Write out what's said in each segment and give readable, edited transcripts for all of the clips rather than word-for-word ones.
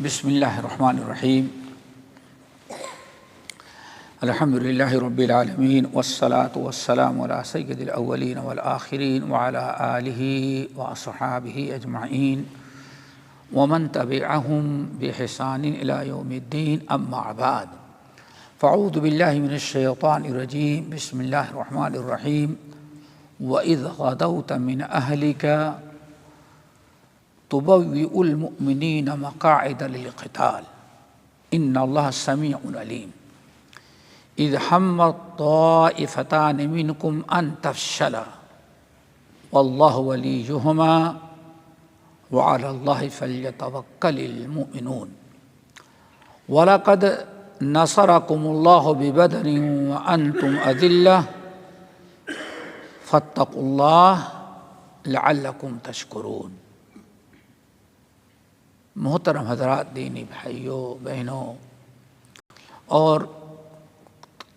بسم اللہ الرحمن الرحیم الحمد للہ رب العالمین والصلاة والسلام علی سید الاولین والآخرین وعلی آلہ واصحابہ اجمعین ومن تبعہم بإحسان الی یوم الدین اما بعد فاعوذ باللہ من الشیطان الرجیم بسم اللہ الرحمن الرحیم وَإِذْ غَدَوْتَ مِنْ أَهْلِكَ تُبَوِّئُ الْمُؤْمِنِينَ مَقَاعِدَ لِلْقِتَالِ إِنَّ اللَّهَ سَمِيعٌ عَلِيمٌ إِذْ هَمَّتْ طَائِفَتَانِ مِنْكُمْ أَنْ تَفْشَلَا وَاللَّهُ وَلِيُّهُمَا وَعَلَى اللَّهِ فَلْيَتَوَكَّلِ الْمُؤْمِنُونَ وَلَقَدْ نَصَرَكُمُ اللَّهُ بِبَدْرٍ وَأَنْتُمْ أَذِلَّةٌ فَاتَّقُوا اللَّهَ لَعَلَّكُمْ تَشْكُرُونَ۔ محترم حضرات، دینی بھائیوں بہنوں، اور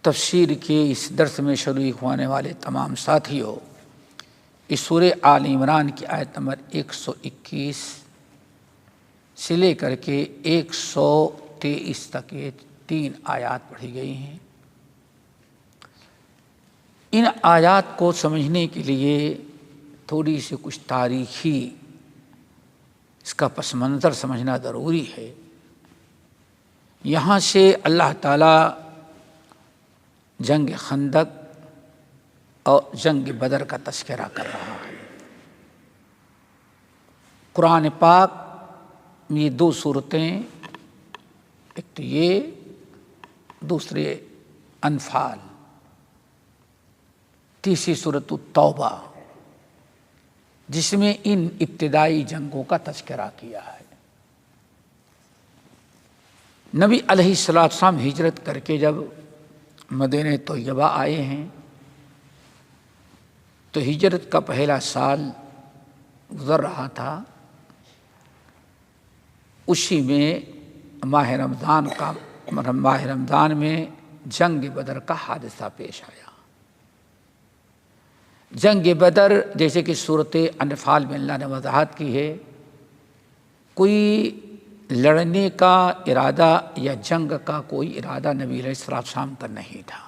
تفسیر کے اس درس میں شریک ہونے والے تمام ساتھیوں، اس سورہ آل عمران کی آیت نمبر 121 سے لے کر کے 123 تک یہ 3 آیات پڑھی گئی ہیں۔ ان آیات کو سمجھنے کے لیے تھوڑی سی کچھ تاریخی اس کا پس منظر سمجھنا ضروری ہے۔ یہاں سے اللہ تعالیٰ جنگ خندق اور جنگ بدر کا تذکرہ کر رہا ہے۔ قرآن پاک میں یہ 2 صورتیں، ایک تو یہ، دوسرے انفال، تیسری سورۃ التوبہ، جس میں ان ابتدائی جنگوں کا تذکرہ کیا ہے۔ نبی علیہ السلام ہجرت کر کے جب مدینہ طیبہ آئے ہیں تو ہجرت کا پہلا سال گزر رہا تھا، اسی میں ماہ رمضان میں جنگ بدر کا حادثہ پیش آیا۔ جنگ بدر، جیسے کہ سورۃ انفال میں اللہ نے وضاحت کی ہے، کوئی لڑنے کا ارادہ یا جنگ کا کوئی ارادہ نبی علیہ السلام کا نہیں تھا۔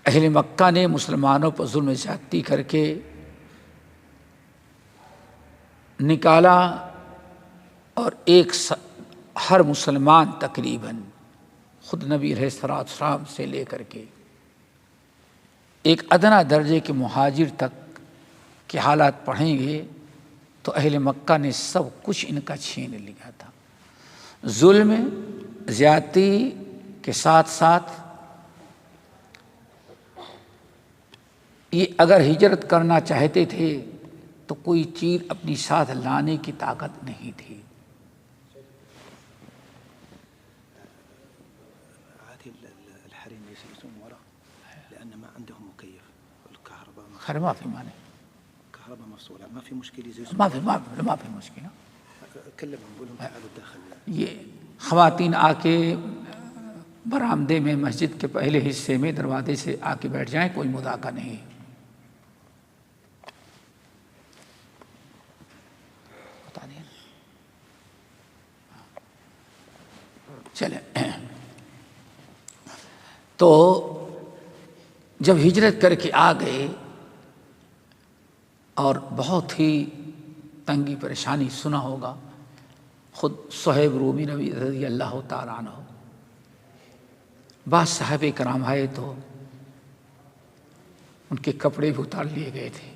اہل مکہ نے مسلمانوں پر ظلم زیادتی کر کے نکالا، اور ہر مسلمان تقریباً خود نبی علیہ السلام سے لے کر کے ایک ادنا درجے کے مہاجر تک کے حالات پڑھیں گے تو اہل مکہ نے سب کچھ ان کا چھین لیا تھا۔ ظلم زیادتی کے ساتھ ساتھ یہ اگر ہجرت کرنا چاہتے تھے تو کوئی چیز اپنی ساتھ لانے کی طاقت نہیں تھی۔ ما في مانع، كهرباء مفصولة، ما في مشكلة زي ما في مشكلة۔ كلمهم قول لهم تعالوا داخل۔ یہ خواتین آ کے برآمدے میں مسجد کے پہلے حصے میں دروازے سے آ کے بیٹھ جائیں، کوئی مذاکرہ نہیں۔ بتا دیں چلے۔ تو جب ہجرت کر کے آ گئے اور بہت ہی تنگی پریشانی، سنا ہوگا خود صہیب رومی نبی رضی اللہ تعالیٰ عنہ، بعض صحابہ کرام آئے تو ان کے کپڑے بھی اتار لیے گئے تھے،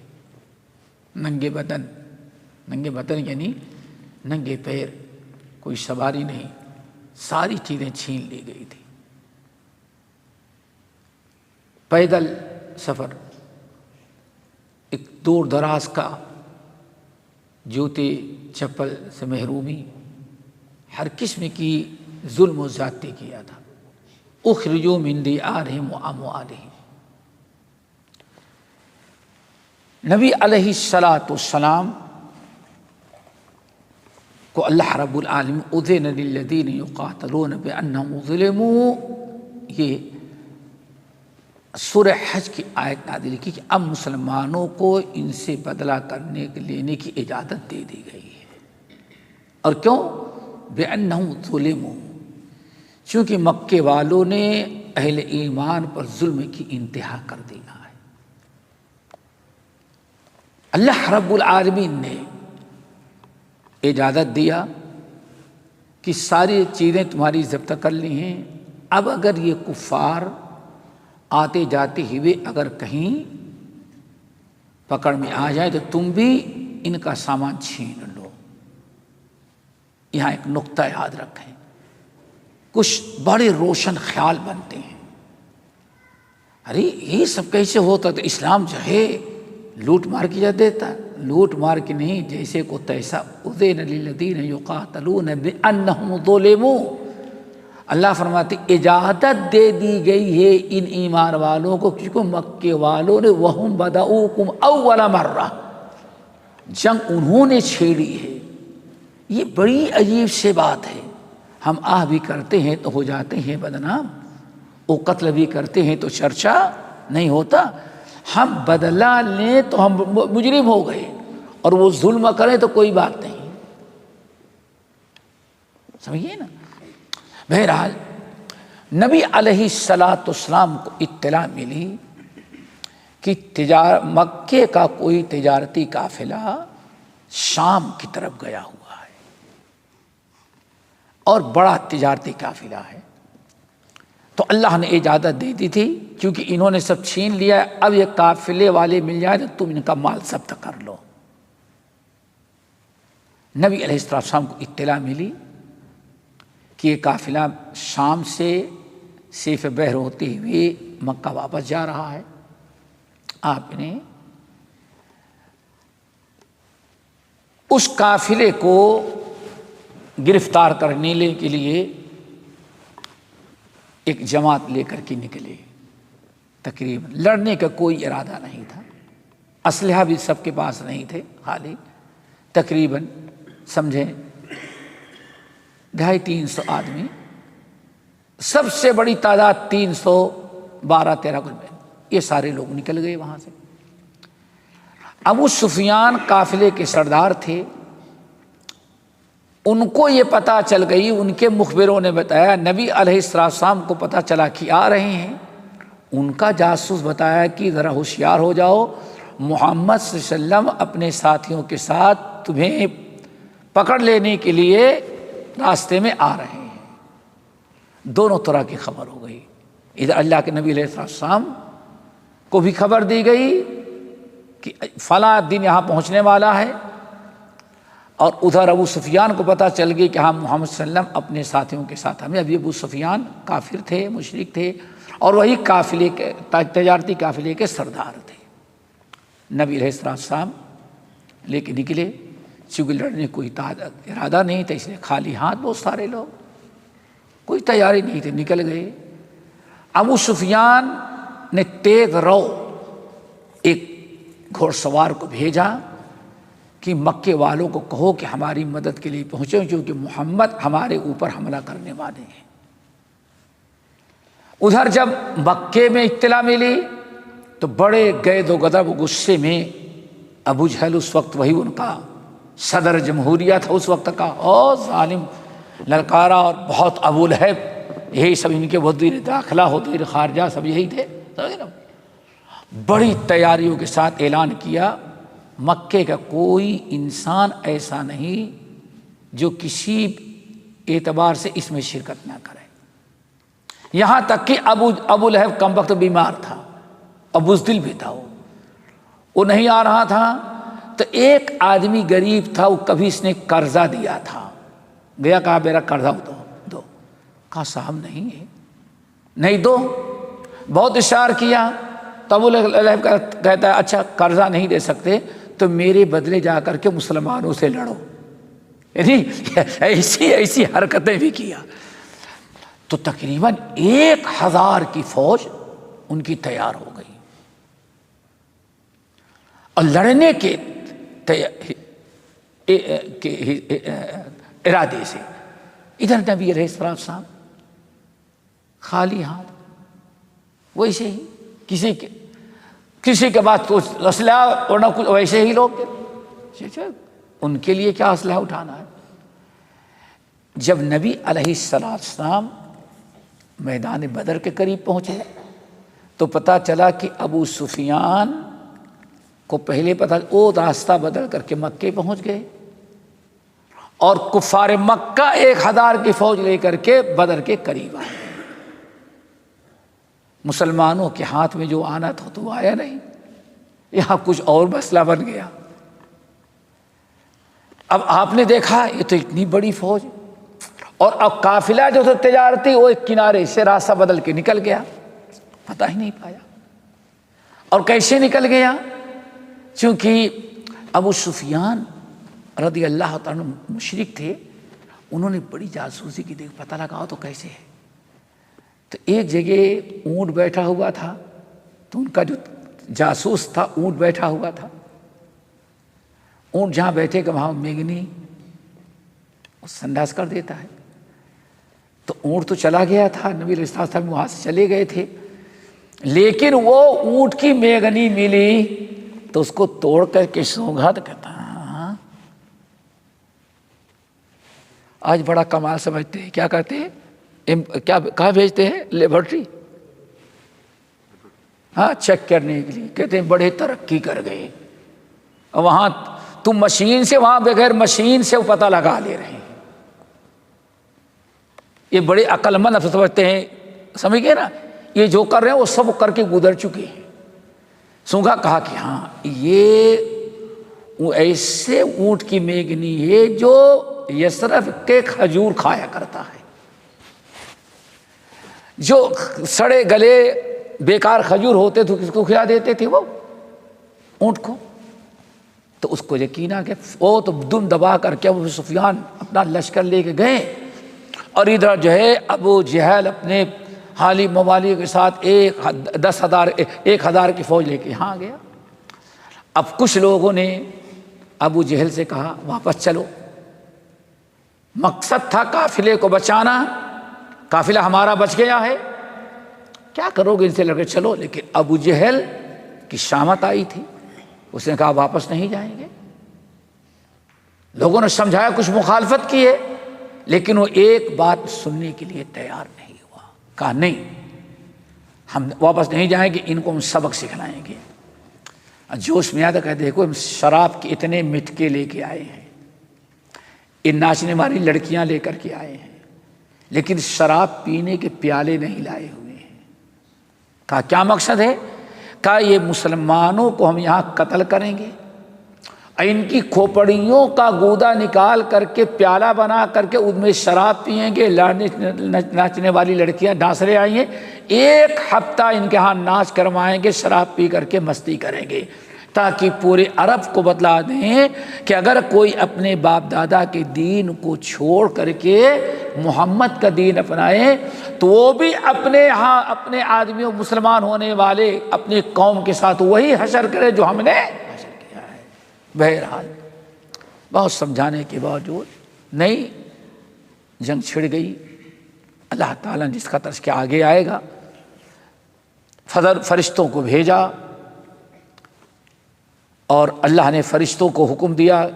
ننگے بدن یعنی ننگے پیر، کوئی سواری نہیں، ساری چیزیں چھین لی گئی تھی۔ پیدل سفر، ایک دور دراز کا، جوتے چپل سے محرومی، ہر قسم کی ظلم و زیادتی کیا تھا۔ اخرجوا من دیارہم واموالہم۔ نبی علیہ السلام کو اللہ رب العالمین اذن للذین یقاتلون بانہم ظلموا، یہ سورہ حج کی آیت نازل کی کہ اب مسلمانوں کو ان سے بدلہ لینے کی اجازت دے دی گئی ہے۔ اور کیوں؟ بِأَنَّهُمْ ظُلِمُوا، چونکہ مکے والوں نے اہل ایمان پر ظلم کی انتہا کر دیا ہے۔ اللہ رب العالمین نے اجازت دیا کہ ساری چیزیں تمہاری ضبط کر لی ہیں، اب اگر یہ کفار آتے جاتے ہوئے اگر کہیں پکڑ میں آ جائے تو تم بھی ان کا سامان چھین لو۔ یہاں ایک نقطہ یاد رکھیں، کچھ بڑے روشن خیال بنتے ہیں، ارے یہ سب کیسے ہوتا؟ تو اسلام جو ہے لوٹ مار کی جا دیتا، لوٹ مار کی نہیں، جیسے کو تیسا اذن للذین یقاتلون بانہم ظلموا، اللہ فرماتے اجازت دے دی گئی ہے ان ایمان والوں کو، کیونکہ مکے والوں نے وہم بدؤکم اول مرہ، جنگ انہوں نے چھیڑی ہے۔ یہ بڑی عجیب سے بات ہے، ہم آہ بھی کرتے ہیں تو ہو جاتے ہیں بدنام، وہ قتل بھی کرتے ہیں تو چرچا نہیں ہوتا، ہم بدلہ لیں تو ہم مجرم ہو گئے، اور وہ ظلم کریں تو کوئی بات نہیں، سمجھیے نا۔ بہرحال نبی علیہ السلام کو اطلاع ملی کہ مکے کا کوئی تجارتی قافلہ شام کی طرف گیا ہوا ہے، اور بڑا تجارتی قافلہ ہے، تو اللہ نے اجازت دے دی تھی، کیونکہ انہوں نے سب چھین لیا، اب یہ قافلے والے مل جائے تو تم ان کا مال ضبط کر لو۔ نبی علیہ السلام کو اطلاع ملی کہ یہ قافلہ شام سے سیف بحر ہوتے ہوئے مکہ واپس جا رہا ہے، آپ نے اس قافلے کو گرفتار کرنے کے لیے ایک جماعت لے کر کے نکلے، تقریباً لڑنے کا کوئی ارادہ نہیں تھا، اسلحہ بھی سب کے پاس نہیں تھے، خالی تقریباً سمجھیں 250-300 آدمی، سب سے بڑی تعداد 312-13 کچھ، یہ سارے لوگ نکل گئے وہاں سے۔ ابو سفیان قافلے کے سردار تھے، ان کو یہ پتہ چل گئی، ان کے مخبروں نے بتایا، نبی علیہ السلام کو پتہ چلا کہ آ رہے ہیں، ان کا جاسوس بتایا کہ ذرا ہوشیار ہو جاؤ، محمد صلی اللہ علیہ وسلم اپنے ساتھیوں کے ساتھ تمہیں پکڑ لینے کے لیے راستے میں آ رہے ہیں۔ دونوں طرح کی خبر ہو گئی، ادھر اللہ کے نبی علیہ السلام کو بھی خبر دی گئی کہ فلاں دن یہاں پہنچنے والا ہے، اور ادھر ابو سفیان کو پتہ چل گئی کہ ہاں محمد صلی اللہ علیہ وسلم اپنے ساتھیوں کے ساتھ ہمیں۔ ابھی ابو سفیان کافر تھے، مشرک تھے، اور وہی قافلے کے تجارتی قافلے کے سردار تھے۔ نبی علیہ السلام لے کے نکلے، چونکہ لڑنے کوئی ارادہ نہیں تھا، اس لیے خالی ہاتھ بہت سارے لوگ، کوئی تیاری نہیں تھی، نکل گئے۔ ابو سفیان نے تیز رو ایک گھوڑ سوار کو بھیجا کہ مکے والوں کو کہو کہ ہماری مدد کے لیے پہنچے، کیونکہ محمد ہمارے اوپر حملہ کرنے والے ہیں۔ ادھر جب مکے میں اطلاع ملی تو بڑے گید و غضب غصے میں ابو جہل، اس وقت وہی ان کا صدر جمہوریہ تھا اس وقت کا، اور ظالم للکارا، اور بہت ابو لہب، یہی سب ان کے وزیر داخلہ، وزیر خارجہ، سب یہی تھے۔ بڑی تیاریوں کے ساتھ اعلان کیا، مکے کا کوئی انسان ایسا نہیں جو کسی اعتبار سے اس میں شرکت نہ کرے، یہاں تک کہ ابو لہب کم وقت بیمار تھا، اور بزدل بھی تھا، وہ نہیں آ رہا تھا، تو ایک آدمی غریب تھا، وہ کبھی اس نے قرضہ دیا تھا، گیا کہا میرا قرضہ دو، کہا صاحب نہیں ہے، نہیں دو، بہت اشار کیا، تو ابو لہب کہتا ہے اچھا قرضہ نہیں دے سکتے تو میرے بدلے جا کر کے مسلمانوں سے لڑو، یعنی ایسی حرکتیں بھی کیا۔ تو تقریباً 1000 کی فوج ان کی تیار ہو گئی، اور لڑنے کے ارادے سے۔ ادھر نبی علیہ السلام خالی ہاتھ، ویسے ہی کسی کے بعد تو اسلحہ اور نہ کچھ، ویسے ہی لوگ ان کے لیے کیا اسلحہ اٹھانا ہے، جب نبی علیہ السلام میدان بدر کے قریب پہنچے تو پتہ چلا کہ ابو سفیان کو پہلے پتہ وہ راستہ بدل کر کے مکے پہنچ گئے اور کفار مکہ 1000 کی فوج لے کر کے بدر کے قریب آئے۔ مسلمانوں کے ہاتھ میں جو آنا تھا تو آیا نہیں، یہاں کچھ اور مسئلہ بن گیا۔ اب آپ نے دیکھا یہ تو اتنی بڑی فوج، اور اب قافلہ جو تھا تجارتی وہ ایک کنارے سے راستہ بدل کے نکل گیا، پتہ ہی نہیں پایا۔ اور کیسے نکل گیا؟ چونکہ ابو سفیان رضی اللہ تعالیٰ مشرک تھے، انہوں نے بڑی جاسوسی کی، دیکھ پتہ لگاؤ تو کیسے ہے۔ تو ایک جگہ اونٹ بیٹھا ہوا تھا، تو ان کا جو جاسوس تھا اونٹ بیٹھا ہوا تھا، اونٹ جہاں بیٹھے کہ وہاں میگنی سنڈاس کر دیتا ہے۔ تو اونٹ تو چلا گیا تھا، نبی علیہ السلام وہاں سے چلے گئے تھے، لیکن وہ اونٹ کی میگنی ملی تو اس کو توڑ کر کے سونگھا تو کہتا ہاں آج بڑا کمال سمجھتے ہیں، کیا کرتے ہیں، کیا کہاں بھیجتے ہیں، لیبارٹری، ہاں چیک کرنے کے لیے، کہتے ہیں بڑے ترقی کر گئے، وہاں تم مشین سے، وہاں بغیر مشین سے وہ پتہ لگا لے رہے ہیں۔ یہ بڑے عقل مند سمجھتے ہیں، سمجھ گئے نا، یہ جو کر رہے ہیں وہ سب کر کے گزر چکے ہیں۔ سونگا کہا کہ ہاں یہ وہ ایسے اونٹ کی میگنی ہے جو یسرف کے کھجور کھایا کرتا ہے، جو سڑے گلے بیکار کھجور ہوتے تھے کس کو کھلا دیتے تھے وہ اونٹ کو۔ تو اس کو یقین آ کہ وہ تو دم دبا کر کے ابو سفیان اپنا لشکر لے کے گئے، اور ادھر جو ہے ابو جہل اپنے حالی موالی کے ساتھ 10,000 کی فوج لے کے یہاں گیا۔ اب کچھ لوگوں نے ابو جہل سے کہا واپس چلو، مقصد تھا قافلے کو بچانا، قافلہ ہمارا بچ گیا ہے، کیا کرو گے ان سے لڑ کے چلو۔ لیکن ابو جہل کی شامت آئی تھی، اس نے کہا واپس نہیں جائیں گے۔ لوگوں نے سمجھایا، کچھ مخالفت کی ہے، لیکن وہ ایک بات سننے کے لیے تیار نہیں ہوا، کہا نہیں ہم واپس نہیں جائیں گے، ان کو ہم سبق سکھلائیں گے۔ جوش میں آتا کہ دیکھو ہم شراب کے اتنے مٹکے لے کے آئے ہیں، ان ناچنے والی لڑکیاں لے کر کے آئے ہیں، لیکن شراب پینے کے پیالے نہیں لائے ہوئے ہیں۔ کہا کیا مقصد ہے؟ کہا یہ مسلمانوں کو ہم یہاں قتل کریں گے، ان کی کھوپڑیوں کا گودا نکال کر کے پیالہ بنا کر کے ان میں شراب پیئیں گے، ناچنے والی لڑکیاں ڈانسرے آئی ہیں، 1 ہفتہ ان کے ہاں ناچ کروائیں گے، شراب پی کر کے مستی کریں گے، تاکہ پورے عرب کو بتلا دیں کہ اگر کوئی اپنے باپ دادا کے دین کو چھوڑ کر کے محمد کا دین اپنائے تو وہ بھی اپنے ہاں اپنے آدمیوں مسلمان ہونے والے اپنی قوم کے ساتھ وہی حشر کرے جو ہم نے حشر کیا ہے۔ بہرحال بہت سمجھانے کے باوجود نہیں، جنگ چھڑ گئی۔ اللہ تعالیٰ نے جس کا تذکرہ آگے آئے گا، فرشتوں کو بھیجا، اور اللہ نے فرشتوں کو حکم دیا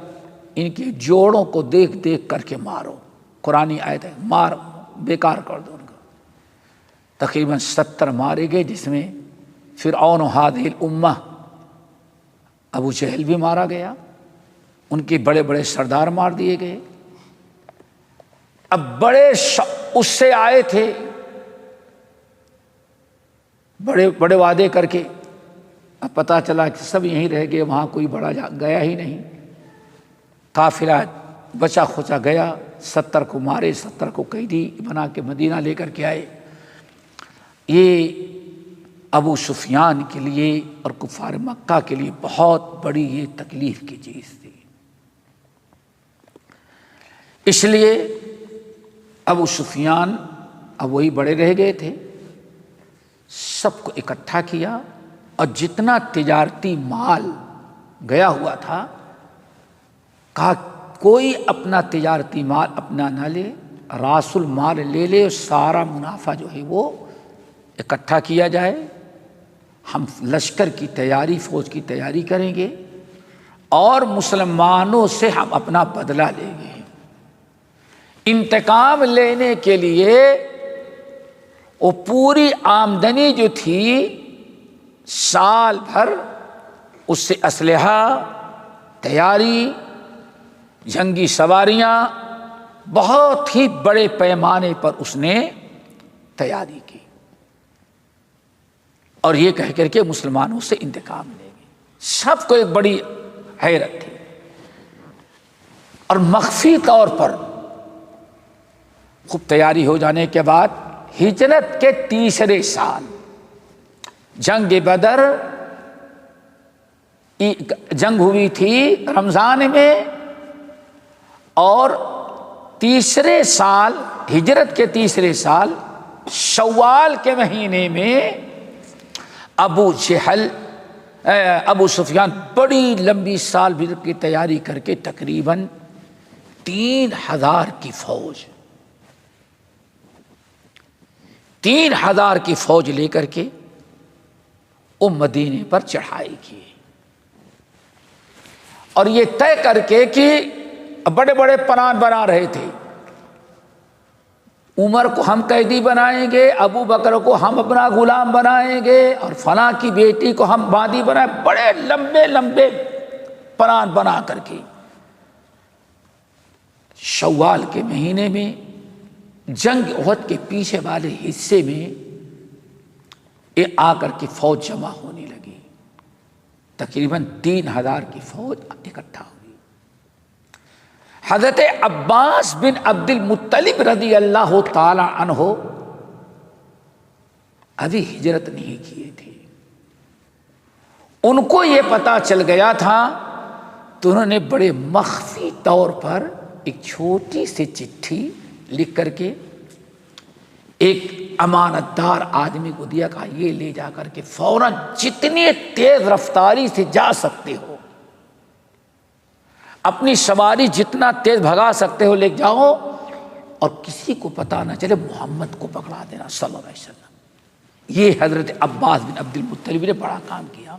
ان کے جوڑوں کو دیکھ دیکھ کر کے مارو، قرآنی آیت ہے، مار بیکار کر دو ان کا۔ تقریباً 70 مارے گئے، جس میں فرعون و ہادی الامہ ابو جہل بھی مارا گیا، ان کے بڑے بڑے سردار مار دیے گئے۔ اب بڑے اس سے آئے تھے بڑے بڑے وعدے کر کے، اب پتہ چلا کہ سب یہیں رہ گئے، وہاں کوئی بڑا گیا ہی نہیں۔ قافلہ بچا کھچا گیا، 70 کو مارے، 70 کو قیدی بنا کے مدینہ لے کر کے آئے۔ یہ ابو سفیان کے لیے اور کفار مکہ کے لیے بہت بڑی یہ تکلیف کی چیز تھی۔ اس لیے ابو سفیان اب وہی بڑے رہ گئے تھے، سب کو اکٹھا کیا، اور جتنا تجارتی مال گیا ہوا تھا کہا کوئی اپنا تجارتی مال اپنا نہ لے، راس المال لے لے، سارا منافع جو ہے وہ اکٹھا کیا جائے، ہم لشکر کی تیاری، فوج کی تیاری کریں گے، اور مسلمانوں سے ہم اپنا بدلہ لیں گے۔ انتقام لینے کے لیے وہ پوری آمدنی جو تھی سال بھر اس سے اسلحہ، تیاری، جنگی سواریاں بہت ہی بڑے پیمانے پر اس نے تیاری کی، اور یہ کہہ کر کے مسلمانوں سے انتقام لے گئے۔ سب کو ایک بڑی حیرت تھی، اور مخفی طور پر خوب تیاری ہو جانے کے بعد ہجرت کے تیسرے سال جنگ بدر جنگ ہوئی تھی رمضان میں، اور تیسرے سال ہجرت کے تیسرے سال شوال کے مہینے میں ابو جہل ابو سفیان بڑی لمبی سال بھر کی تیاری کر کے تقریباً 3000 کی فوج 3000 کی فوج لے کر کے وہ مدینے پر چڑھائی کی، اور یہ طے کر کے کہ بڑے بڑے پلان بنا رہے تھے، عمر کو ہم قیدی بنائیں گے، ابو بکر کو ہم اپنا غلام بنائیں گے، اور فلاں کی بیٹی کو ہم باندی بنائیں، بڑے لمبے لمبے پلان بنا کر کے شوال کے مہینے میں جنگ احد کے پیچھے والے حصے میں یہ آ کر کے فوج جمع ہونے لگی، تقریباً 3000 کی فوج اکٹھا ہوئی۔ حضرت عباس بن عبد المطلب رضی اللہ تعالی عنہ ابھی ہجرت نہیں کیے تھے، ان کو یہ پتا چل گیا تھا تو انہوں نے بڑے مخفی طور پر ایک چھوٹی سی چٹھی لکھ کر کے ایک امانت دار آدمی کو دیا، کہا یہ لے جا کر کے فوراً جتنی تیز رفتاری سے جا سکتے ہو، اپنی سواری جتنا تیز بھگا سکتے ہو لے جاؤ، اور کسی کو پتا نہ چلے، محمد کو پکڑا دینا صلی اللہ علیہ وسلم۔ یہ حضرت عباس بن عبد المطلب نے بڑا کام کیا،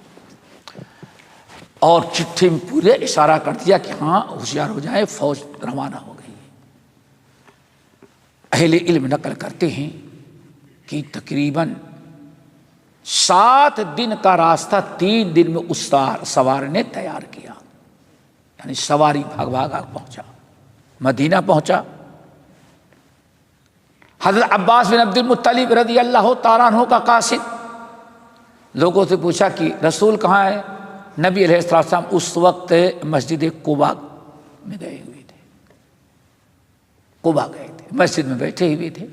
اور چٹھی میں پورے اشارہ کر دیا کہ ہاں ہوشیار ہو جائے، فوج روانہ ہو گئی۔ اہل علم نقل کرتے ہیں کہ تقریباً 7 دن کا راستہ 3 دن میں اس سوار نے تیار کیا، یعنی سواری بھاگ بھاگا پہنچا، مدینہ پہنچا۔ حضرت عباس بن عبد المطلب رضی اللہ تعالیٰ عنہ کا قاصد لوگوں سے پوچھا کہ رسول کہاں ہے؟ نبی علیہ السلام اس وقت مسجد قباء میں گئے ہوئے تھے، قباء گئے تھے، مسجد میں بیٹھے ہوئے تھے۔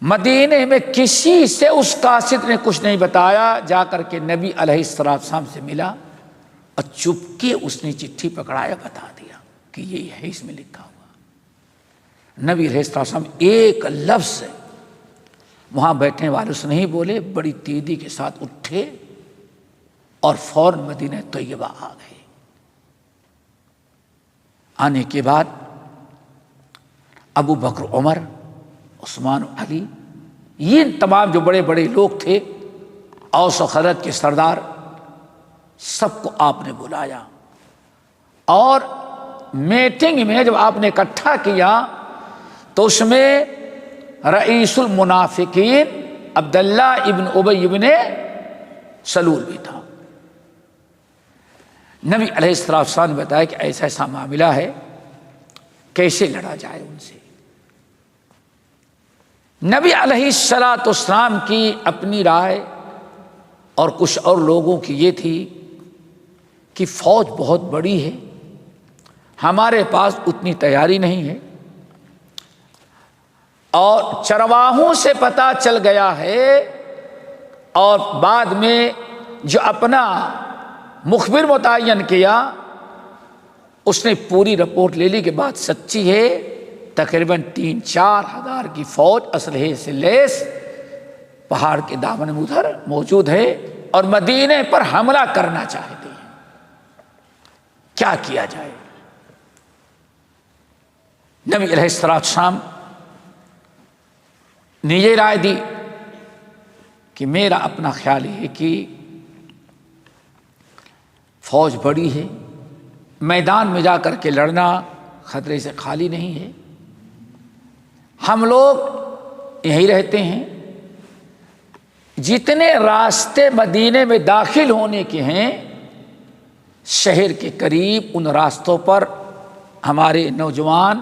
مدینے میں کسی سے اس قاصد نے کچھ نہیں بتایا، جا کر کے نبی علیہ السلام سے ملا، اور چپ کے اس نے چٹھی پکڑایا، بتا دیا کہ یہ ہے، اس میں لکھا ہوا۔ نبی علیہ السلام ایک لفظ وہاں بیٹھنے والوں سے نہیں بولے، بڑی تیزی کے ساتھ اٹھے اور فوراً مدینہ طیبہ آ گئے۔ آنے کے بعد ابو بکر، عمر، عثمان، علی، یہ تمام جو بڑے بڑے لوگ تھے، اوس و خزرج کے سردار، سب کو آپ نے بلایا، اور میٹنگ میں جب آپ نے اکٹھا کیا تو اس میں رئیس المنافقین عبداللہ ابن ابی ابن سلول بھی تھا۔ نبی علیہ السلام نے بتایا کہ ایسا ایسا معاملہ ہے، کیسے لڑا جائے ان سے۔ نبی علیہ السلام کی اپنی رائے اور کچھ اور لوگوں کی یہ تھی کہ فوج بہت بڑی ہے، ہمارے پاس اتنی تیاری نہیں ہے، اور چرواہوں سے پتہ چل گیا ہے، اور بعد میں جو اپنا مخبر متعین کیا اس نے پوری رپورٹ لے لی کہ بات سچی ہے، تقریباً 3-4 ہزار کی فوج اسلحے سے لیس پہاڑ کے دامن میں ادھر موجود ہے، اور مدینے پر حملہ کرنا چاہتے ہیں، کیا کیا جائے؟ نبی علیہ السلام نے یہ رائے دی کہ میرا اپنا خیال ہے کہ فوج بڑی ہے، میدان میں جا کر کے لڑنا خطرے سے خالی نہیں ہے. ہم لوگ یہیں رہتے ہیں. جتنے راستے مدینے میں داخل ہونے کے ہیں شہر کے قریب ان راستوں پر ہمارے نوجوان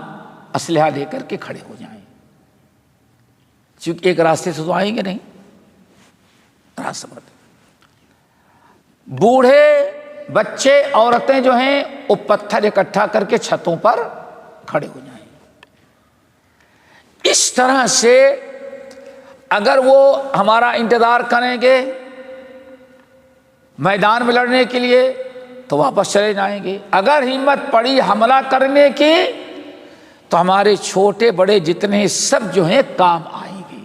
اسلحہ لے کر کے کھڑے ہو جائیں، چونکہ ایک راستے سے تو آئیں گے نہیں. راستہ پر بوڑھے بچے عورتیں جو ہیں وہ پتھر اکٹھا کر کے چھتوں پر کھڑے ہو جائیں. اس طرح سے اگر وہ ہمارا انتظار کریں گے میدان میں لڑنے کے لیے تو واپس چلے جائیں گے. اگر ہمت پڑی حملہ کرنے کی تو ہمارے چھوٹے بڑے جتنے سب جو ہیں کام آئیں گے.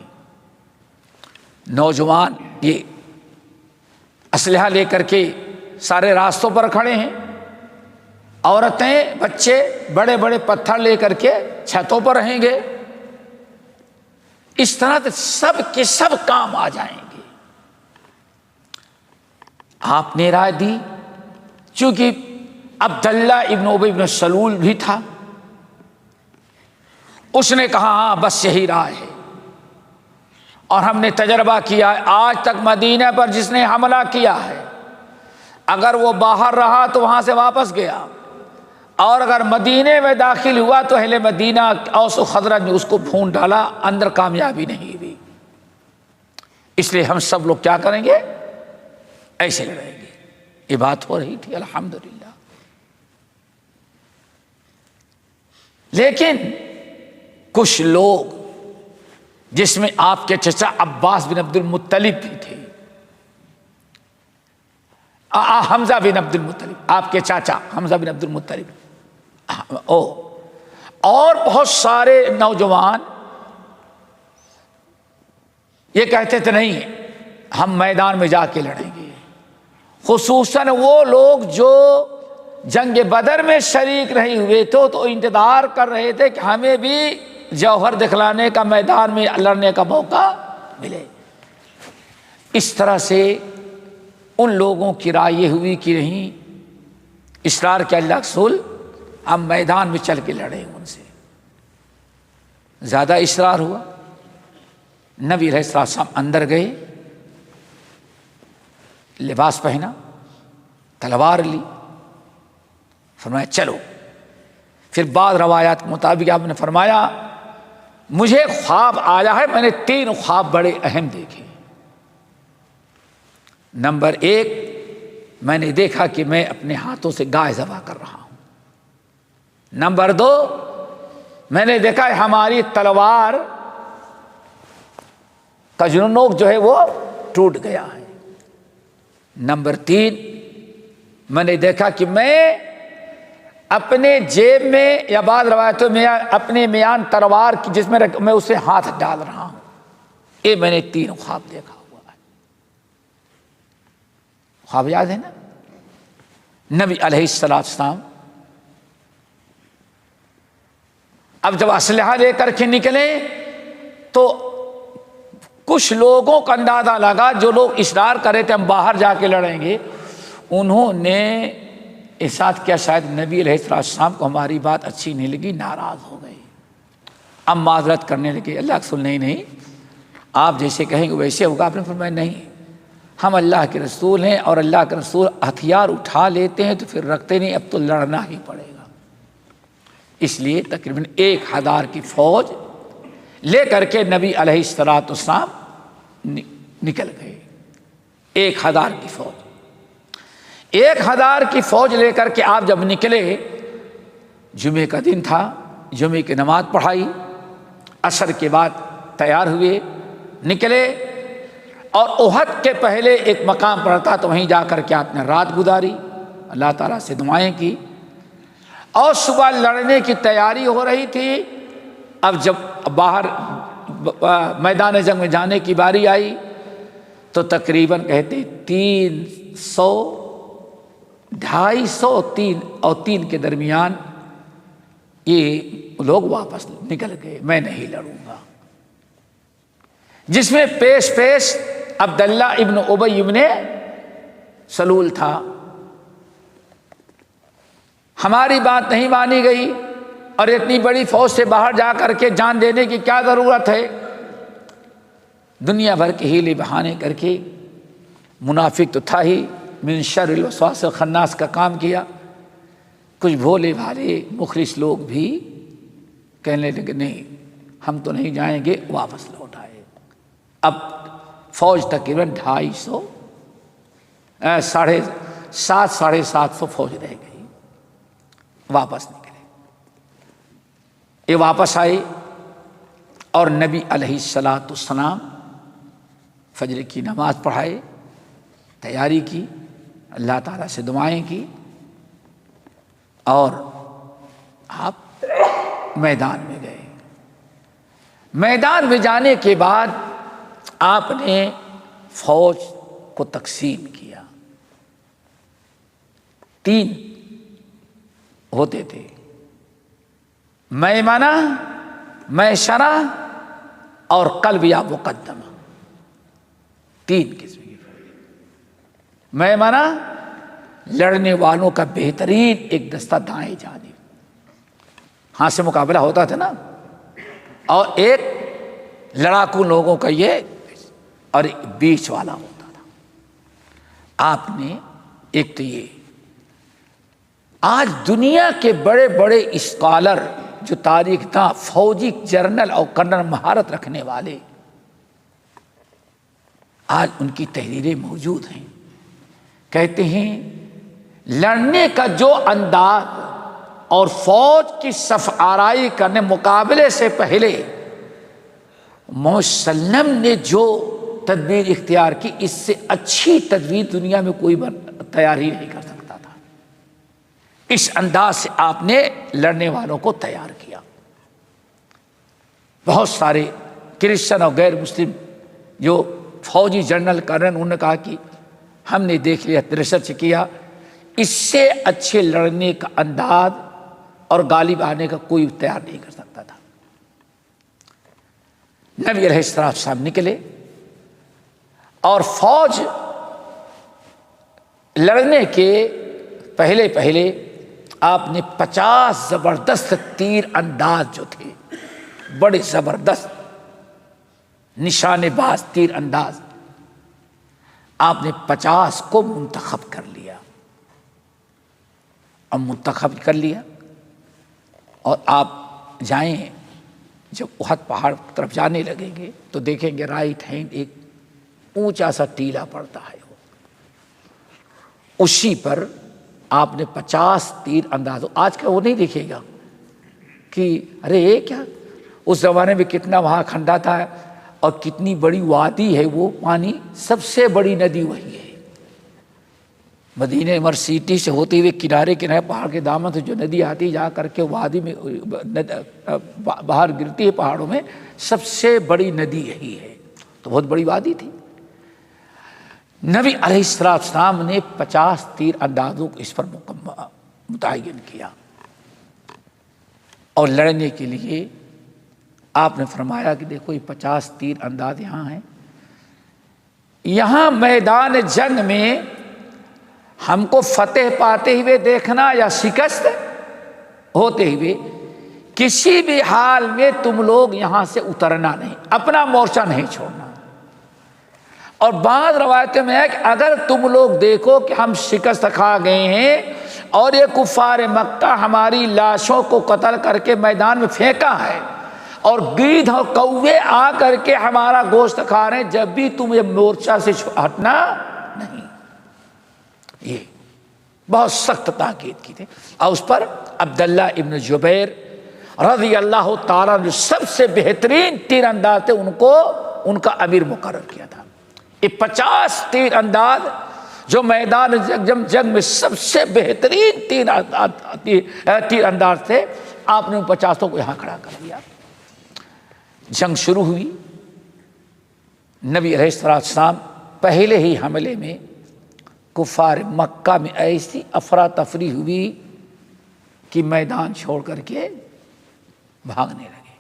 نوجوان یہ اسلحہ لے کر کے سارے راستوں پر کھڑے ہیں، عورتیں بچے بڑے بڑے پتھر لے کر کے چھتوں پر رہیں گے. اس طرح سے سب کے سب کام آ جائیں گے. آپ نے رائے دی، چونکہ عبداللہ ابن ابی ابن سلول بھی تھا، اس نے کہا ہاں بس یہی رائے ہے. اور ہم نے تجربہ کیا ہے آج تک مدینہ پر جس نے حملہ کیا ہے اگر وہ باہر رہا تو وہاں سے واپس گیا، اور اگر مدینے میں داخل ہوا تو اہل مدینہ اوس و خزرج نے اس کو پھونڈ ڈالا، اندر کامیابی نہیں ہوئی. اس لیے ہم سب لوگ کیا کریں گے؟ ایسے لڑیں گے. یہ بات ہو رہی تھی الحمدللہ. لیکن کچھ لوگ جس میں آپ کے چچا عباس بن عبد المطلب بھی تھے، حمزہ بن عبد المطلب، آپ کے چاچا حمزہ بن عبد المطلب، اور بہت سارے نوجوان یہ کہتے تھے نہیں ہم میدان میں جا کے لڑیں گے. خصوصاً وہ لوگ جو جنگ بدر میں شریک نہیں ہوئے تھے تو انتظار کر رہے تھے کہ ہمیں بھی جوہر دکھلانے کا، میدان میں لڑنے کا موقع ملے. اس طرح سے ان لوگوں کی رائے یہ ہوئی کہ نہیں، اصرار کیا اللہ رسول ہم میدان میں چل کے لڑیں ان سے. زیادہ اصرار ہوا. نبی علیہ السلام اندر گئے، لباس پہنا، تلوار لی، فرمایا چلو. پھر بعض روایات کے مطابق آپ نے فرمایا مجھے خواب آیا ہے، میں نے 3 خواب بڑے اہم دیکھے. نمبر 1، میں نے دیکھا کہ میں اپنے ہاتھوں سے گائے ذبح کر رہا ہوں. نمبر 2، میں نے دیکھا ہماری تلوار کا جو نوک جو ہے وہ ٹوٹ گیا ہے. نمبر 3، میں نے دیکھا کہ میں اپنے جیب میں یا بعض روایتوں میں اپنے میان تلوار کی جس میں میں اسے ہاتھ ڈال رہا ہوں. یہ میں نے 3 خواب دیکھا ہوا ہے. خواب یاد ہے نا؟ نبی علیہ السلام اب جب اسلحہ لے کر کے نکلے تو کچھ لوگوں کا اندازہ لگا، جو لوگ اصرار کرے تھے ہم باہر جا کے لڑیں گے، انہوں نے احساس کیا شاید نبی علیہ السلام کو ہماری بات اچھی نہیں لگی، ناراض ہو گئے. اب معذرت کرنے لگے. اللہ کے رسول نہیں آپ جیسے کہیں گے ویسے ہوگا. آپ نے فرمایا نہیں، ہم اللہ کے رسول ہیں اور اللہ کے رسول ہتھیار اٹھا لیتے ہیں تو پھر رکھتے نہیں، اب تو لڑنا ہی پڑے گا. اس لیے تقریباً 1000 کی فوج لے کر کے نبی علیہ السلام نکل گئے. 1000 کی فوج، 1000 کی فوج لے کر کے آپ جب نکلے، جمعے کا دن تھا، جمعے کی نماز پڑھائی، عصر کے بعد تیار ہوئے، نکلے، اور احد کے پہلے ایک مقام پر تھا تو وہیں جا کر کے آپ نے رات گزاری، اللہ تعالیٰ سے دعائیں کی، اور صبح لڑنے کی تیاری ہو رہی تھی. اب جب باہر میدان جنگ میں جانے کی باری آئی تو تقریباً کہتے 300، 250 اور 3 کے درمیان یہ لوگ واپس نکل گئے. میں نہیں لڑوں گا. جس میں پیش عبداللہ ابن ابی ابن سلول تھا. ہماری بات نہیں مانی گئی. اور اتنی بڑی فوج سے باہر جا کر کے جان دینے کی کیا ضرورت ہے؟ دنیا بھر کے ہیلے بہانے کر کے منافق تو تھا ہی، من شر الوسواس الخناس کا کام کیا۔ کچھ بھولے بھالے مخلص لوگ بھی کہنے لگے نہیں ہم تو نہیں جائیں گے، واپس لوٹ آئے۔ اب فوج تقریباً 250 ساڑھے سات سو فوج رہ گئی، واپس نکلے۔ یہ واپس آئے اور نبی علیہ الصلاۃ والسلام فجر کی نماز پڑھائے، تیاری کی، اللہ تعالیٰ سے دعائیں کی، اور آپ میدان میں گئے۔ میدان میں جانے کے بعد آپ نے فوج کو تقسیم کیا۔ 3 ہوتے تھے، میمنہ، میسرہ اور قلب یا مقدمہ۔ 3 قسم کی فوج۔ میمنہ لڑنے والوں کا بہترین ایک دستہ دائیں جانب، ہاں سے مقابلہ ہوتا تھا نا، اور ایک لڑاکو لوگوں کا یہ، اور ایک بیچ والا ہوتا تھا۔ آپ نے ایک تو یہ، آج دنیا کے بڑے بڑے اسکالر جو تاریخ داں، فوجی جرنل اور کرنل مہارت رکھنے والے، آج ان کی تحریریں موجود ہیں۔ کہتے ہیں لڑنے کا جو انداز اور فوج کی صف آرائی کرنے مقابلے سے پہلے محمد صلی اللہ علیہ وسلم نے جو تدبیر اختیار کی، اس سے اچھی تدبیر دنیا میں کوئی تیار ہی نہیں کر سکتا تھا۔ اس انداز سے آپ نے لڑنے والوں کو تیار کیا۔ بہت سارے کرسچن اور غیر مسلم جو فوجی جنرل کرنل، انہوں نے کہا کہ ہم نے دیکھ لیا، ریسرچ کیا، اس سے اچھے لڑنے کا انداز اور غالب آنے کا کوئی تیار نہیں کر سکتا تھا۔ نبی علیہ السلام نکلے اور فوج لڑنے کے پہلے آپ نے 50 زبردست تیر انداز جو تھے، بڑے زبردست نشانے باز تیر انداز، آپ نے 50 کو منتخب کر لیا۔ اب منتخب کر لیا اور آپ جائیں، جب احد پہاڑ کی طرف جانے لگیں گے تو دیکھیں گے رائٹ ہینڈ ایک اونچا سا ٹیلا پڑتا ہے، اسی پر آپ نے 50 تیر انداز۔ آج کا وہ نہیں دیکھے گا کہ ارے یہ کیا، اس زمانے میں کتنا وہاں کھنڈا تھا اور کتنی بڑی وادی ہے، وہ پانی سب سے بڑی ندی وہی ہے۔ مدینہ یونیورسٹی سے ہوتے ہوئے کنارے پہاڑ کے دامن سے جو ندی آتی جا کر کے وادی میں باہر گرتی ہے پہاڑوں میں، سب سے بڑی ندی یہی ہے، تو بہت بڑی وادی تھی۔ نبی علیہ السلام نے 50 تیر اندازوں کو اس پر متعین کیا، اور لڑنے کے لیے آپ نے فرمایا کہ دیکھو یہ 50 تیر انداز یہاں ہیں، یہاں میدان جنگ میں ہم کو فتح پاتے ہوئے دیکھنا یا شکست ہوتے ہوئے، کسی بھی حال میں تم لوگ یہاں سے اترنا نہیں، اپنا مورچہ نہیں چھوڑنا۔ اور بعض روایتوں میں ہے کہ اگر تم لوگ دیکھو کہ ہم شکست کھا گئے ہیں اور یہ کفار مکہ ہماری لاشوں کو قتل کر کے میدان میں پھینکا ہے اور گیدھ اور کوے آ کر کے ہمارا گوشت کھا رہے ہیں، جب بھی تم یہ مورچہ سے ہٹنا نہیں۔ یہ بہت سخت تاکید کی تھی، اور اس پر عبداللہ ابن جبیر رضی اللہ تعالیٰ جو سب سے بہترین تیر انداز تھے، ان کا امیر مقرر کیا تھا۔ یہ 50 تیر انداز جو میدان جنگ میں سب سے بہترین تیر انداز تھے، آپ نے ان 50 کو یہاں کھڑا کر دیا۔ جنگ شروع ہوئی، نبی علیہ السلام پہلے ہی حملے میں کفار مکہ میں ایسی افراتفری ہوئی کہ میدان چھوڑ کر کے بھاگنے لگے،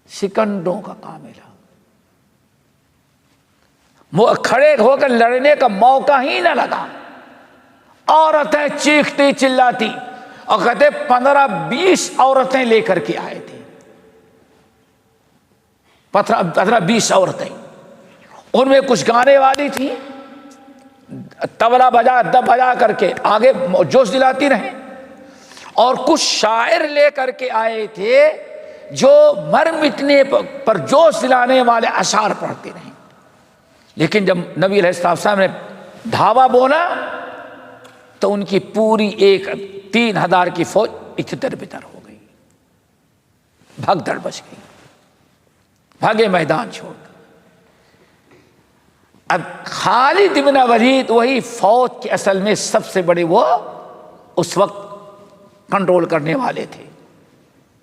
سکنڈوں کا کام ہے، کھڑے ہو کر لڑنے کا موقع ہی نہ لگا۔ عورتیں چیختی چلاتی اور کہتے 15-20 عورتیں لے کر کے آئے تھے، 15-20 عورتیں، ان میں کچھ گانے والی تھیں، طبلہ بجا دب بجا کر کے آگے جوش دلاتی رہیں، اور کچھ شاعر لے کر کے آئے تھے جو مر مٹنے پر جوش دلانے والے اشعار پڑھتے رہیں۔ لیکن جب نبی علیہ السلام نے دھاوا بولا تو ان کی پوری 3,000 کی فوج اتر بتر ہو گئی، بھگدڑ بچ گئی، بھاگے میدان چھوڑ۔ اب خالد بن ولید وہی فوج کے اصل میں سب سے بڑے وہ اس وقت کنٹرول کرنے والے تھے۔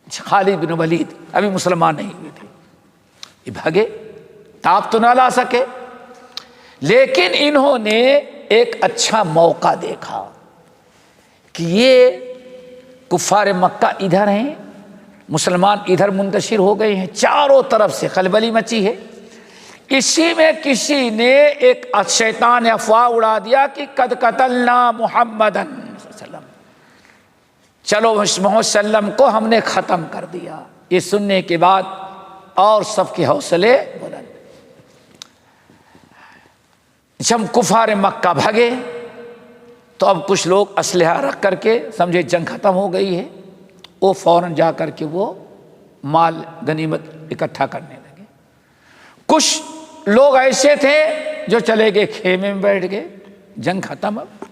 خالد بن ولید ابھی مسلمان نہیں ہوئے تھے، یہ بھاگے، تاپ تو نہ لا سکے، لیکن انہوں نے ایک اچھا موقع دیکھا کہ یہ کفار مکہ ادھر ہیں، مسلمان ادھر منتشر ہو گئے ہیں، چاروں طرف سے خلبلی مچی ہے۔ اسی میں کسی نے ایک شیطان نے افواہ اڑا دیا کہ قد قتلنا محمدن، چلو محمد صلی اللہ علیہ وسلم کو ہم نے ختم کر دیا۔ یہ سننے کے بعد اور سب کے حوصلے بلند۔ جب کفار مکہ بھگے تو اب کچھ لوگ اسلحہ رکھ کر کے سمجھے جنگ ختم ہو گئی ہے، وہ فوراً جا کر کے وہ مال غنیمت اکٹھا کرنے لگے۔ کچھ لوگ ایسے تھے جو چلے گئے خیمے میں بیٹھ گئے، جنگ ختم۔ اب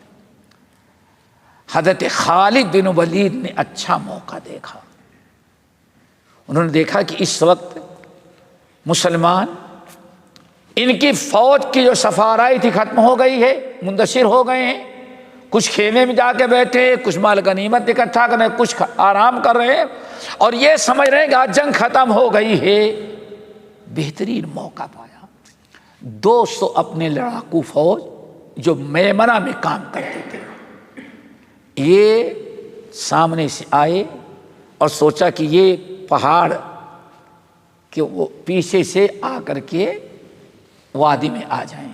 حضرت خالد بن ولید نے اچھا موقع دیکھا، انہوں نے دیکھا کہ اس وقت مسلمان ان کی فوج کی جو سفارائی تھی ختم ہو گئی ہے، منتشر ہو گئے ہیں، کچھ خیمے میں جا کے بیٹھے، کچھ مال غنیمت اکٹھا کر رہے ہیں، کچھ آرام کر رہے ہیں، اور یہ سمجھ رہے ہیں کہ آج جنگ ختم ہو گئی ہے۔ بہترین موقع پایا، 200 اپنے لڑاکو فوج جو میمنہ میں کام کرتے تھے، یہ سامنے سے آئے اور سوچا کہ یہ پہاڑ کہ وہ پیچھے سے آ کر کے وادی میں آ جائیں،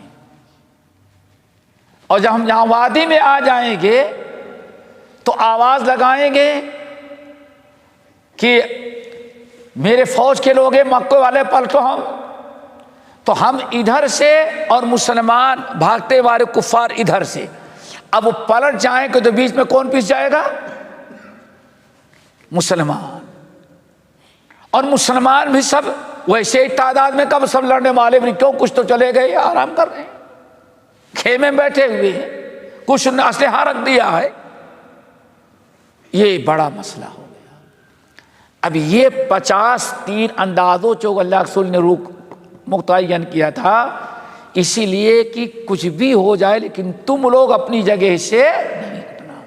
اور جب ہم یہاں وادی میں آ جائیں گے تو آواز لگائیں گے کہ میرے فوج کے لوگ مکے والے پلٹو، تو ہم ادھر سے اور مسلمان بھاگتے والے کفار ادھر سے، اب وہ پلٹ جائیں گے تو بیچ میں کون پیچھے جائے گا؟ مسلمان، اور مسلمان بھی سب ویسے ہی تعداد میں، کب سب لڑنے والے بھی کیوں، کچھ تو چلے گئے آرام کر رہے ہیں، خیمے میں بیٹھے ہوئے ہیں، کچھ نے اسلحہ رکھ دیا ہے۔ یہ بڑا مسئلہ ہو گیا۔ اب یہ 50 تیر اندازوں جو اللہ کے رسول نے متعین کیا تھا، اسی لیے کہ کچھ بھی ہو جائے لیکن تم لوگ اپنی جگہ سے نہیں ہٹنا۔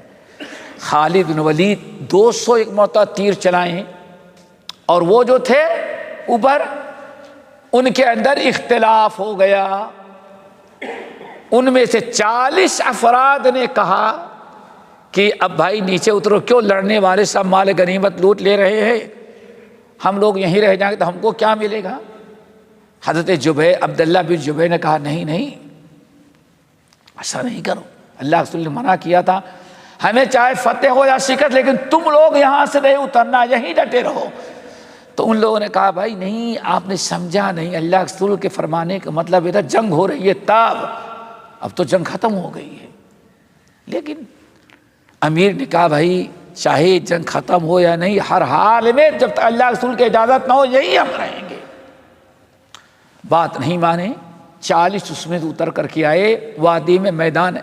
خالد بن ولید 201 مرتبہ تیر چلائیں، اور وہ جو تھے اوپر ان کے اندر اختلاف ہو گیا۔ ان میں سے 40 افراد نے کہا کہ اب بھائی نیچے اترو، کیوں لڑنے والے سب مال غنیمت لوٹ لے رہے ہیں، ہم لوگ یہیں رہ جائیں گے تو ہم کو کیا ملے گا؟ حضرت عبداللہ بن جبیر نے کہا نہیں نہیں، ایسا نہیں کرو، اللہ کے رسول نے منع کیا تھا، ہمیں چاہے فتح ہو یا شکست لیکن تم لوگ یہاں سے نہیں اترنا، یہیں ڈٹے رہو۔ تو ان لوگوں نے کہا بھائی نہیں، آپ نے سمجھا نہیں، اللہ کے رسول کے فرمانے کا مطلب یہ تھا جنگ ہو رہی ہے تاب، اب تو جنگ ختم ہو گئی ہے۔ لیکن امیر نے کہا بھائی چاہے جنگ ختم ہو یا نہیں، ہر حال میں جب تک اللہ کے رسول کی اجازت نہ ہو یہی ہم رہیں گے۔ بات نہیں مانے، 40 اس میں اتر کر کے آئے وادی میں، میدان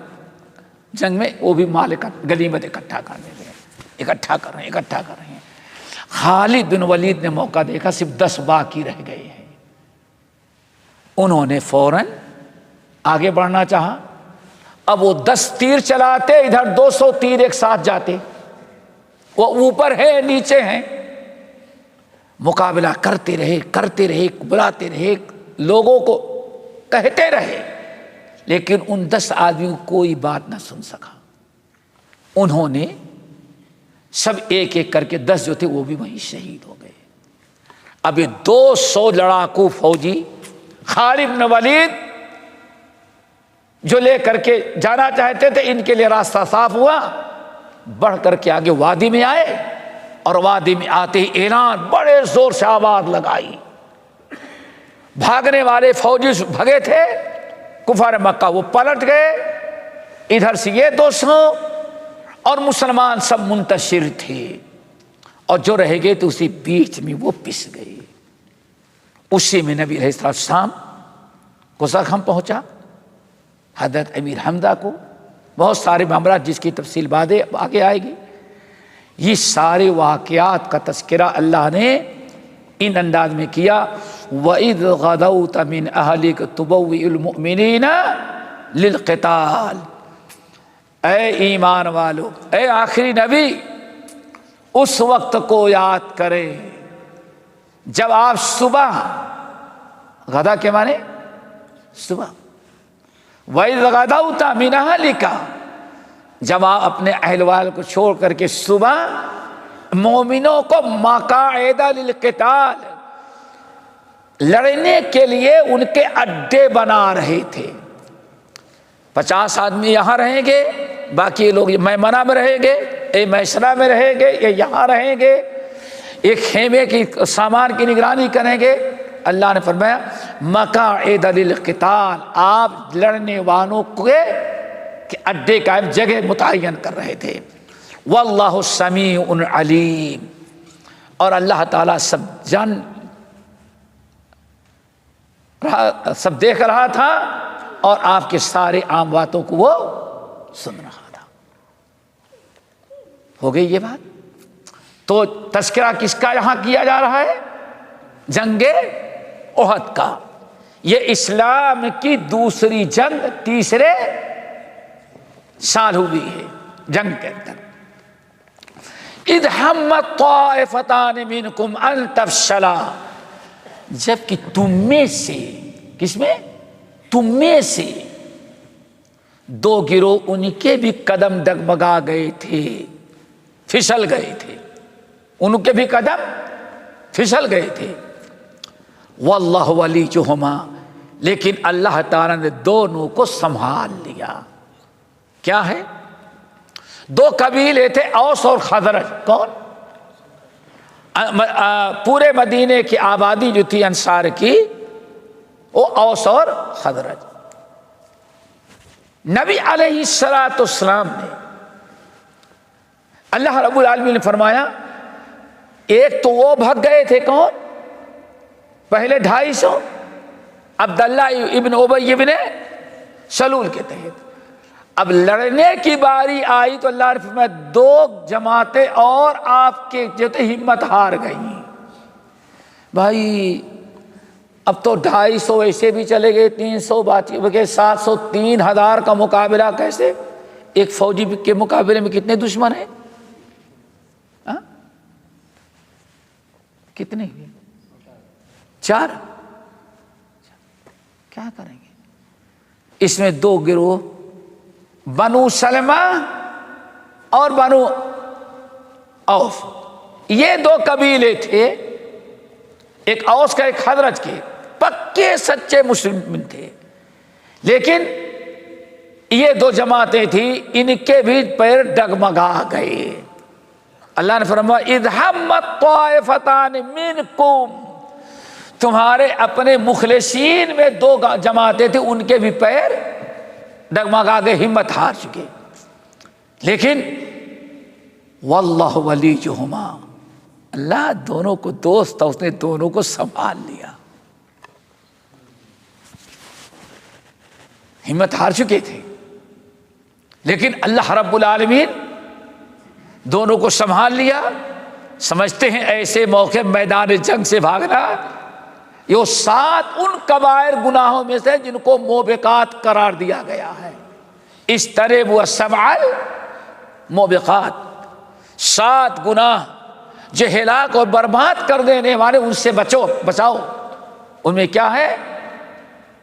جنگ میں، وہ بھی مال غنیمت اکٹھا کرنے لگے، اکٹھا کر رہے ہیں۔ خالد بن ولید نے موقع دیکھا، صرف 10 باقی رہ گئے ہیں، انہوں نے فوراً آگے بڑھنا چاہا۔ اب وہ 10 تیر چلاتے، ادھر 200 تیر ایک ساتھ جاتے، وہ اوپر ہے نیچے ہیں، مقابلہ کرتے رہے، بلاتے رہے، لوگوں کو کہتے رہے، لیکن ان 10 آدمیوں کوئی بات نہ سن سکا۔ انہوں نے سب ایک ایک کر کے 10 جو تھے وہ بھی وہیں شہید ہو گئے۔ اب یہ 200 لڑاکو فوجی خالد بن ولید جو لے کر کے جانا چاہتے تھے، ان کے لیے راستہ صاف ہوا، بڑھ کر کے آگے وادی میں آئے، اور وادی میں آتے ہی اعلان، بڑے زور سے آواز لگائی۔ بھاگنے والے فوجی بھگے تھے کفار مکہ، وہ پلٹ گئے، ادھر سے یہ 200 اور مسلمان سب منتشر تھے، اور جو رہ گئے تو اسی بیچ میں وہ پس گئے۔ اسی میں نبی علیہ السلام کو زخم پہنچا، حضرت امیر حمزہ کو، بہت سارے معاملات جس کی تفصیل بعد آگے آئے گی۔ یہ سارے واقعات کا تذکرہ اللہ نے ان انداز میں کیا، وَإِذْ غَدَوْتَ مِنْ أَهْلِكَ تُبَوِّئُ الْمُؤْمِنِينَ لِلْقِتَالِ۔ اے ایمان والو، اے آخری نبی، اس وقت کو یاد کریں جب آپ صبح، غدا کے معنی صبح، وَإِذْ غَدَوْتَ مِنْ أَهْلِكَ، جب آپ اپنے اہل وال کو چھوڑ کر کے صبح مومنوں کو مقاعد للقتال، لڑنے کے لیے ان کے اڈے بنا رہے تھے۔ 50 آدمی یہاں رہیں گے، باقی لوگ میمنہ میں رہیں گے، اے میسرہ میں رہیں گے، یہ یہاں رہیں گے، ایک خیمے کی سامان کی نگرانی کریں گے۔ اللہ نے فرمایا مقاعد للقتال، آپ لڑنے والوں کے اڈے قائم، جگہ متعین کر رہے تھے۔ واللہ سمیع علیم، اور اللہ تعالیٰ سب جان رہا، سب دیکھ رہا تھا، اور آپ کے سارے عام باتوں کو وہ سن رہا تھا۔ ہو گئی یہ بات؟ تو تذکرہ کس کا یہاں کیا جا رہا ہے؟ جنگ احد کا۔ یہ اسلام کی دوسری جنگ، تیسرے سال ہوئی ہے جنگ کے اندر۔ اذ ہمت طائفتان منکم ان تفشلا، جبکہ تم میں سے، کس میں؟ تم میں سے 2 گروہ ان کے بھی قدم ڈگمگا گئے تھے، پھسل گئے تھے، ان کے بھی قدم پھسل گئے تھے۔ واللہ ولیہما، لیکن اللہ تعالیٰ نے دونوں کو سنبھال لیا۔ کیا ہے؟ 2 قبیلے تھے، اوس اور خزرج۔ کون؟ پورے مدینے کی آبادی جو تھی انصار کی، وہ اوس اور خزرج۔ نبی علیہ السلام نے، اللہ رب العالمین نے فرمایا، ایک تو وہ بھگ گئے تھے، کون؟ پہلے 250 عبداللہ ابن ابی ابن سلول کے تحت۔ اب لڑنے کی باری آئی تو اللہ نے فرمایا 2 جماعتیں اور آپ کے جو تھے ہمت ہار گئیں۔ بھائی اب تو 250 ایسے بھی چلے گئے، 300 باقی بگے، 700، 3000 کا مقابلہ کیسے؟ ایک فوجی کے مقابلے میں کتنے دشمن ہیں؟ کتنے ہوئے؟ 4۔ کیا کریں گے؟ اس میں 2 گروہ، بنو سلمہ اور بنو اوف، یہ 2 قبیلے تھے، ایک اوس کا ایک خزرج کے، پکے سچے مسلم تھے، لیکن یہ 2 جماعتیں تھیں، ان کے بھی پیر ڈگمگا گئے۔ اللہ نے فرمایا اذ ہمت طائفتان منکم، تمہارے اپنے مخلصین میں 2 جماعتیں تھیں، ان کے بھی پیر ڈگمگا گئے، ہمت ہار چکے، لیکن واللہ ولیہما، اللہ دونوں کو دوست تھا، اس نے دونوں کو سنبھال لیا۔ ہمت ہار چکے تھے، لیکن اللہ رب العالمین دونوں کو سنبھال لیا۔ سمجھتے ہیں ایسے موقع میدان جنگ سے بھاگنا یہ 7 ان کبائر گناہوں میں سے جن کو موبقات قرار دیا گیا ہے۔ اجتنبوا السبع الموبقات، 7 گناہ جو ہلاک اور برباد کر دینے والے، ان سے بچاؤ۔ ان میں کیا ہے؟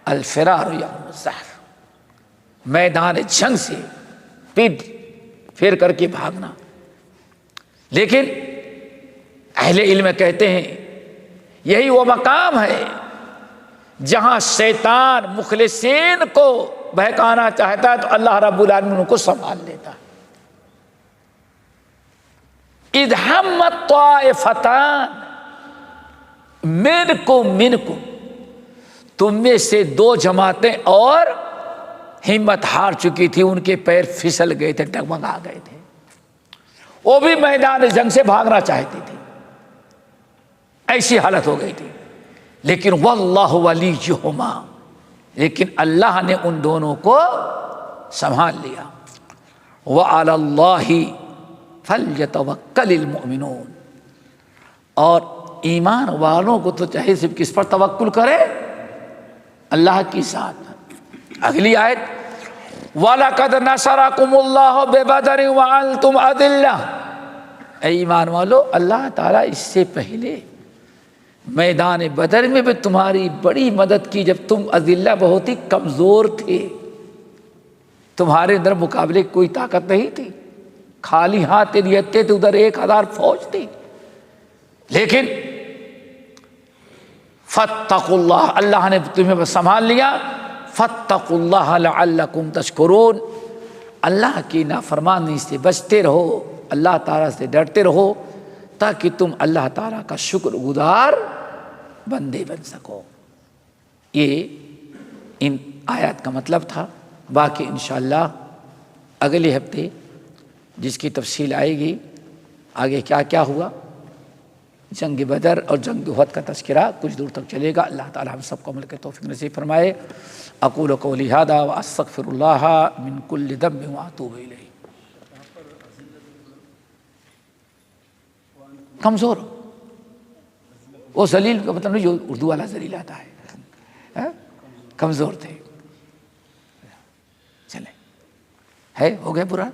الفرار یوم الزحف، میدان جنگ سے پیٹ پھیر کر کے بھاگنا۔ لیکن اہل علم کہتے ہیں یہی وہ مقام ہے جہاں شیطان مخلصین کو بہکانا چاہتا ہے تو اللہ رب العالمین ان کو سنبھال لیتا ہے۔ اذ ہمت طائفتان منکم تم میں سے دو جماعتیں اور ہمت ہار چکی تھی، ان کے پیر پھسل گئے تھے، ڈگمگا گئے تھے، وہ بھی میدان جنگ سے بھاگنا چاہتی تھی، ایسی حالت ہو گئی تھی، لیکن واللہ ولیہما، لیکن اللہ نے ان دونوں کو سنبھال لیا۔ وعلی اللہ فلیتوکل المؤمنون، اور ایمان والوں کو تو چاہے صرف کس پر توکل کرے؟ اللہ کی ذات۔ اگلی آیت وَلَقَدْ نَصَرَكُمُ اللَّهُ بِبَدْرٍ وَأَنْتُمْ أَذِلَّةٌ، اے ایمان والو، اللہ تعالیٰ اس سے پہلے میدان بدر میں بھی تمہاری بڑی مدد کی، جب تم اذلہ بہت ہی کمزور تھے، تمہارے اندر مقابلے کی کوئی طاقت نہیں تھی، خالی ہاتھ نیتے تھے، ادھر 1000 فوج تھی، لیکن فاتقوا اللہ، اللہ نے تمہیں سنبھال لیا، فاتقوا اللہ لعلکم تشکرون، اللہ کی نافرمانی سے بچتے رہو، اللہ تعالیٰ سے ڈرتے رہو، تاکہ تم اللہ تعالیٰ کا شکر گزار بندے بن سکو۔ یہ ان آیات کا مطلب تھا۔ باقی انشاءاللہ اگلے ہفتے جس کی تفصیل آئے گی، آگے کیا کیا ہوا، جنگ بدر اور جنگ احد کا تذکرہ کچھ دور تک چلے گا۔ اللہ تعالی ہم سب کو عمل کے توفیق نصیب فرمائے۔ اقول قولی ھذا واستغفر اللہ من کل ذنب واتوب الیہ۔ کمزور، وہ ذلیل کا مطلب نہیں جو اردو والا ذلیل آتا ہے، کمزور تھے۔ چلیں، ہے ہو گئے پورا؟